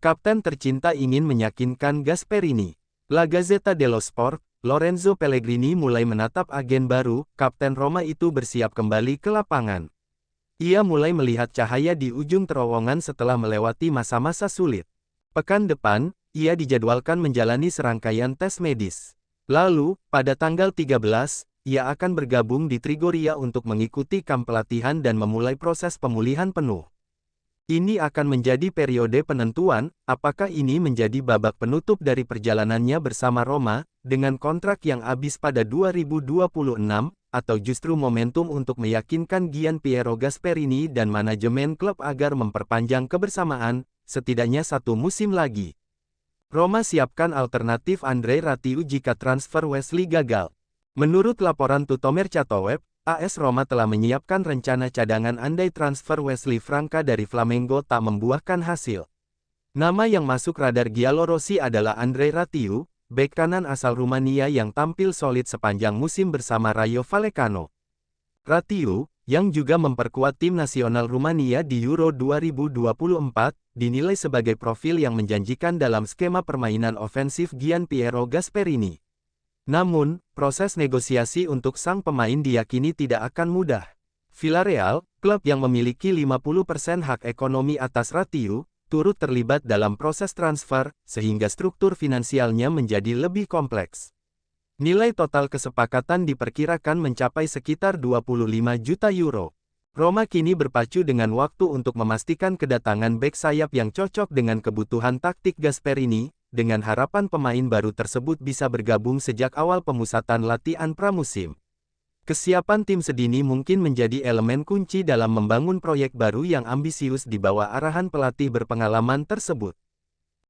Kapten tercinta ingin meyakinkan Gasperini. La Gazzetta dello Sport, Lorenzo Pellegrini mulai menatap agen baru, Kapten Roma itu bersiap kembali ke lapangan. Ia mulai melihat cahaya di ujung terowongan setelah melewati masa-masa sulit. Pekan depan, ia dijadwalkan menjalani serangkaian tes medis. Lalu, pada tanggal 13, ia akan bergabung di Trigoria untuk mengikuti kamp pelatihan dan memulai proses pemulihan penuh. Ini akan menjadi periode penentuan, apakah ini menjadi babak penutup dari perjalanannya bersama Roma, dengan kontrak yang habis pada 2026, atau justru momentum untuk meyakinkan Gianpiero Gasperini dan manajemen klub agar memperpanjang kebersamaan, setidaknya 1 musim lagi. Roma siapkan alternatif Andrei Ratiu jika transfer Wesley gagal. Menurut laporan Tutto Mercato Web, AS Roma telah menyiapkan rencana cadangan andai transfer Wesley Franca dari Flamengo tak membuahkan hasil. Nama yang masuk radar Giallorossi adalah Andrei Ratiu, bek kanan asal Rumania yang tampil solid sepanjang musim bersama Rayo Vallecano. Ratiu, yang juga memperkuat tim nasional Rumania di Euro 2024, dinilai sebagai profil yang menjanjikan dalam skema permainan ofensif Gianpiero Gasperini. Namun, proses negosiasi untuk sang pemain diyakini tidak akan mudah. Villarreal, klub yang memiliki 50% hak ekonomi atas Ratiu, turut terlibat dalam proses transfer, sehingga struktur finansialnya menjadi lebih kompleks. Nilai total kesepakatan diperkirakan mencapai sekitar 25 juta euro. Roma kini berpacu dengan waktu untuk memastikan kedatangan bek sayap yang cocok dengan kebutuhan taktik Gasperini, dengan harapan pemain baru tersebut bisa bergabung sejak awal pemusatan latihan pramusim. Kesiapan tim sedini mungkin menjadi elemen kunci dalam membangun proyek baru yang ambisius di bawah arahan pelatih berpengalaman tersebut.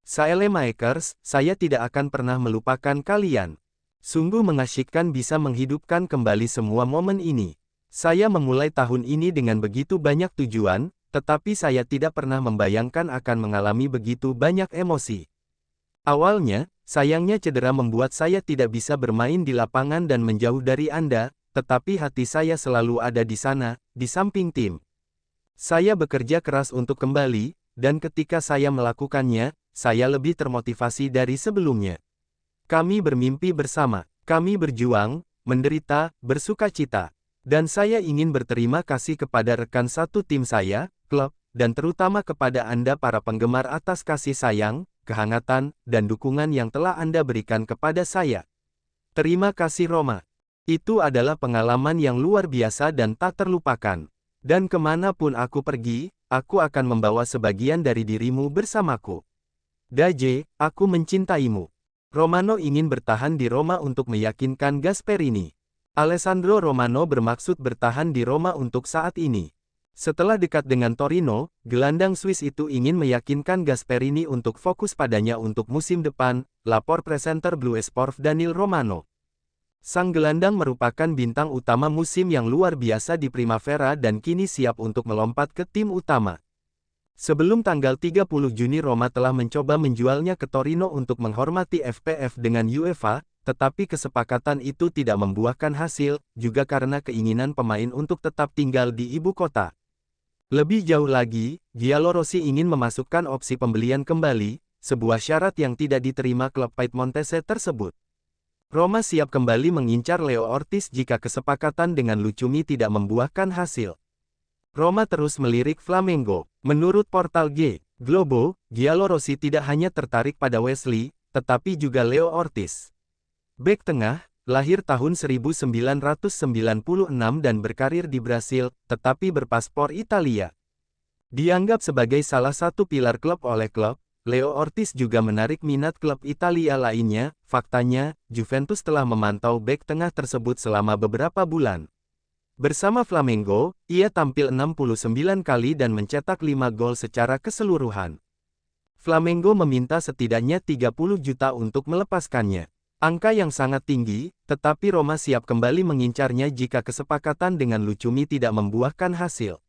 Saelemaekers, saya tidak akan pernah melupakan kalian. Sungguh mengasyikkan bisa menghidupkan kembali semua momen ini. Saya memulai tahun ini dengan begitu banyak tujuan, tetapi saya tidak pernah membayangkan akan mengalami begitu banyak emosi. Awalnya, sayangnya cedera membuat saya tidak bisa bermain di lapangan dan menjauh dari Anda, tetapi hati saya selalu ada di sana, di samping tim. Saya bekerja keras untuk kembali, dan ketika saya melakukannya, saya lebih termotivasi dari sebelumnya. Kami bermimpi bersama, kami berjuang, menderita, bersukacita. Dan saya ingin berterima kasih kepada rekan satu tim saya, klub, dan terutama kepada Anda para penggemar atas kasih sayang, kehangatan, dan dukungan yang telah Anda berikan kepada saya. Terima kasih Roma. Itu adalah pengalaman yang luar biasa dan tak terlupakan. Dan kemanapun aku pergi, aku akan membawa sebagian dari dirimu bersamaku. Daje, aku mencintaimu. Romano ingin bertahan di Roma untuk meyakinkan Gasperini. Alessandro Romano bermaksud bertahan di Roma untuk saat ini. Setelah dekat dengan Torino, gelandang Swiss itu ingin meyakinkan Gasperini untuk fokus padanya untuk musim depan, lapor presenter Blue Sport Daniel Romano. Sang gelandang merupakan bintang utama musim yang luar biasa di Primavera dan kini siap untuk melompat ke tim utama. Sebelum tanggal 30 Juni Roma telah mencoba menjualnya ke Torino untuk menghormati FPF dengan UEFA, tetapi kesepakatan itu tidak membuahkan hasil, juga karena keinginan pemain untuk tetap tinggal di ibu kota. Lebih jauh lagi, Giallorossi ingin memasukkan opsi pembelian kembali, sebuah syarat yang tidak diterima klub Piedmontese tersebut. Roma siap kembali mengincar Leo Ortiz jika kesepakatan dengan Lucumi tidak membuahkan hasil. Roma terus melirik Flamengo. Menurut portal Globo, Giallorossi tidak hanya tertarik pada Wesley, tetapi juga Leo Ortiz. Bek tengah, lahir tahun 1996 dan berkarir di Brasil, tetapi berpaspor Italia. Dianggap sebagai salah satu pilar klub oleh klub, Leo Ortiz juga menarik minat klub Italia lainnya. Faktanya, Juventus telah memantau bek tengah tersebut selama beberapa bulan. Bersama Flamengo, ia tampil 69 kali dan mencetak 5 gol secara keseluruhan. Flamengo meminta setidaknya 30 juta untuk melepaskannya. Angka yang sangat tinggi, tetapi Roma siap kembali mengincarnya jika kesepakatan dengan Lucumi tidak membuahkan hasil.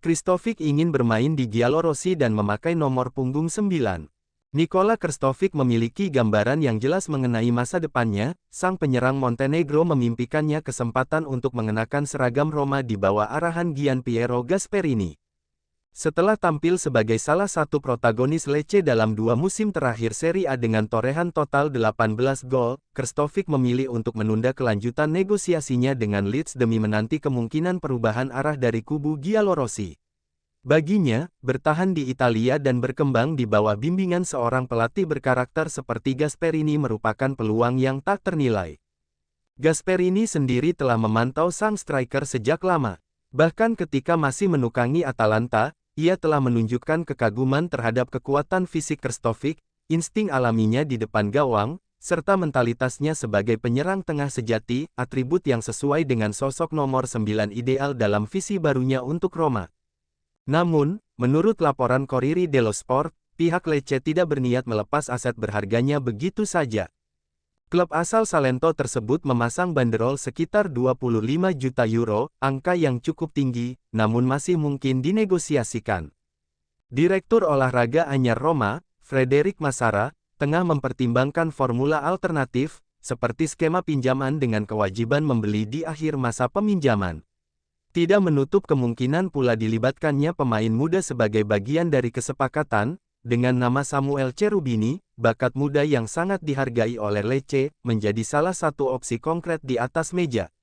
Krstovic ingin bermain di Giallorossi dan memakai nomor punggung 9. Nikola Krstovic memiliki gambaran yang jelas mengenai masa depannya. Sang penyerang Montenegro memimpikannya kesempatan untuk mengenakan seragam Roma di bawah arahan Gianpiero Gasperini. Setelah tampil sebagai salah satu protagonis Lecce dalam 2 musim terakhir Serie A dengan torehan total 18 gol, Krstovic memilih untuk menunda kelanjutan negosiasinya dengan Leeds demi menanti kemungkinan perubahan arah dari kubu Giallorossi. Baginya, bertahan di Italia dan berkembang di bawah bimbingan seorang pelatih berkarakter seperti Gasperini merupakan peluang yang tak ternilai. Gasperini sendiri telah memantau sang striker sejak lama. Bahkan ketika masih menukangi Atalanta, ia telah menunjukkan kekaguman terhadap kekuatan fisik Krstovic, insting alaminya di depan gawang, serta mentalitasnya sebagai penyerang tengah sejati, atribut yang sesuai dengan sosok nomor 9 ideal dalam visi barunya untuk Roma. Namun, menurut laporan Corriere dello Sport, pihak Lecce tidak berniat melepas aset berharganya begitu saja. Klub asal Salento tersebut memasang banderol sekitar 25 juta euro, angka yang cukup tinggi, namun masih mungkin dinegosiasikan. Direktur olahraga anyar Roma, Frederic Massara, tengah mempertimbangkan formula alternatif, seperti skema pinjaman dengan kewajiban membeli di akhir masa peminjaman. Tidak menutup kemungkinan pula dilibatkannya pemain muda sebagai bagian dari kesepakatan, dengan nama Samuel Cherubini, bakat muda yang sangat dihargai oleh Lecce, menjadi salah satu opsi konkret di atas meja.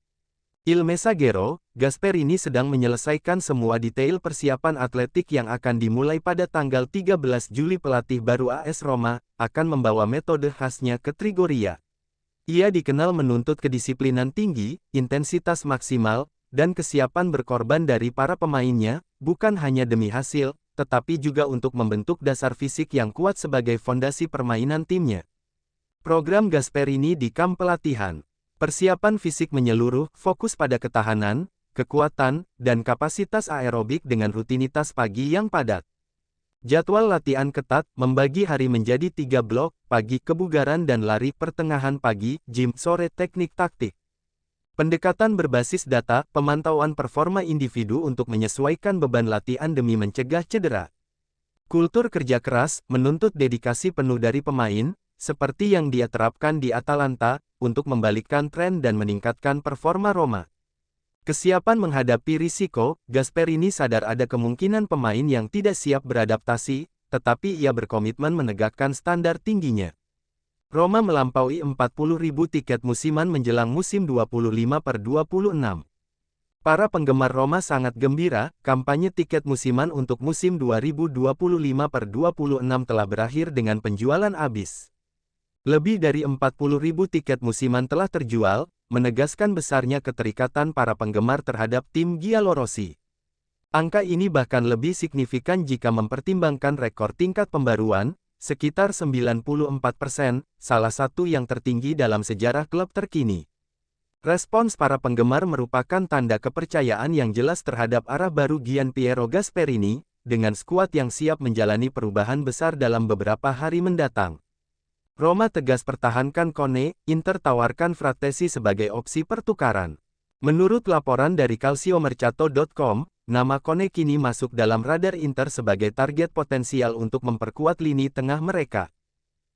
Il Messaggero, Gasperini sedang menyelesaikan semua detail persiapan atletik yang akan dimulai pada tanggal 13 Juli. Pelatih baru AS Roma, akan membawa metode khasnya ke Trigoria. Ia dikenal menuntut kedisiplinan tinggi, intensitas maksimal, dan kesiapan berkorban dari para pemainnya, bukan hanya demi hasil, tetapi juga untuk membentuk dasar fisik yang kuat sebagai fondasi permainan timnya. Program Gasperini di kamp pelatihan. Persiapan fisik menyeluruh, fokus pada ketahanan, kekuatan, dan kapasitas aerobik dengan rutinitas pagi yang padat. Jadwal latihan ketat, membagi hari menjadi 3 blok, pagi kebugaran dan lari pertengahan pagi, gym, sore teknik taktik. Pendekatan berbasis data, pemantauan performa individu untuk menyesuaikan beban latihan demi mencegah cedera. Kultur kerja keras, menuntut dedikasi penuh dari pemain, seperti yang dia terapkan di Atalanta, untuk membalikkan tren dan meningkatkan performa Roma. Kesiapan menghadapi risiko, Gasperini sadar ada kemungkinan pemain yang tidak siap beradaptasi, tetapi ia berkomitmen menegakkan standar tingginya. Roma melampaui 40.000 tiket musiman menjelang musim 25/26. Para penggemar Roma sangat gembira, kampanye tiket musiman untuk musim 2025/26 telah berakhir dengan penjualan habis. Lebih dari 40.000 tiket musiman telah terjual, menegaskan besarnya keterikatan para penggemar terhadap tim Giallorossi. Angka ini bahkan lebih signifikan jika mempertimbangkan rekor tingkat pembaruan, sekitar 94%, salah satu yang tertinggi dalam sejarah klub terkini. Respons para penggemar merupakan tanda kepercayaan yang jelas terhadap arah baru Gianpiero Gasperini, dengan skuad yang siap menjalani perubahan besar dalam beberapa hari mendatang. Roma tegas pertahankan Kone, Inter tawarkan Frattesi sebagai opsi pertukaran. Menurut laporan dari calciomercato.com, nama Kone kini masuk dalam radar Inter sebagai target potensial untuk memperkuat lini tengah mereka.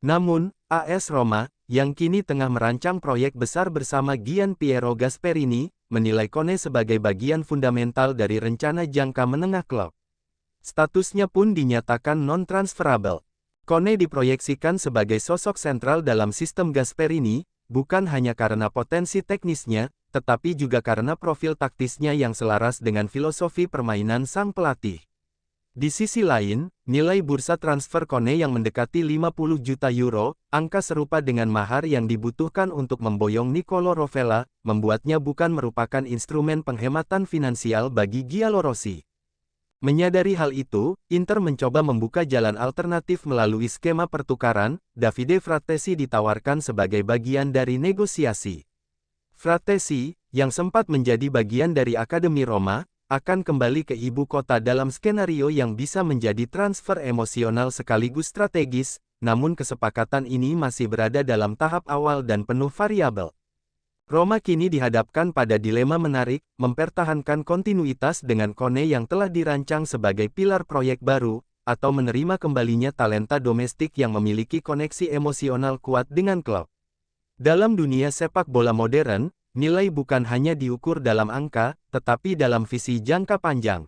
Namun, AS Roma, yang kini tengah merancang proyek besar bersama Gianpiero Gasperini, menilai Kone sebagai bagian fundamental dari rencana jangka menengah klub. Statusnya pun dinyatakan non-transferable. Kone diproyeksikan sebagai sosok sentral dalam sistem Gasperini, bukan hanya karena potensi teknisnya, tetapi juga karena profil taktisnya yang selaras dengan filosofi permainan sang pelatih. Di sisi lain, nilai bursa transfer Kone yang mendekati 50 juta euro, angka serupa dengan mahar yang dibutuhkan untuk memboyong Nicolo Rovella, membuatnya bukan merupakan instrumen penghematan finansial bagi Giallorossi. Menyadari hal itu, Inter mencoba membuka jalan alternatif melalui skema pertukaran. Davide Frattesi ditawarkan sebagai bagian dari negosiasi. Frattesi, yang sempat menjadi bagian dari Akademi Roma, akan kembali ke ibu kota dalam skenario yang bisa menjadi transfer emosional sekaligus strategis, namun kesepakatan ini masih berada dalam tahap awal dan penuh variabel. Roma kini dihadapkan pada dilema menarik, mempertahankan kontinuitas dengan Kone yang telah dirancang sebagai pilar proyek baru, atau menerima kembalinya talenta domestik yang memiliki koneksi emosional kuat dengan klub. Dalam dunia sepak bola modern, nilai bukan hanya diukur dalam angka, tetapi dalam visi jangka panjang.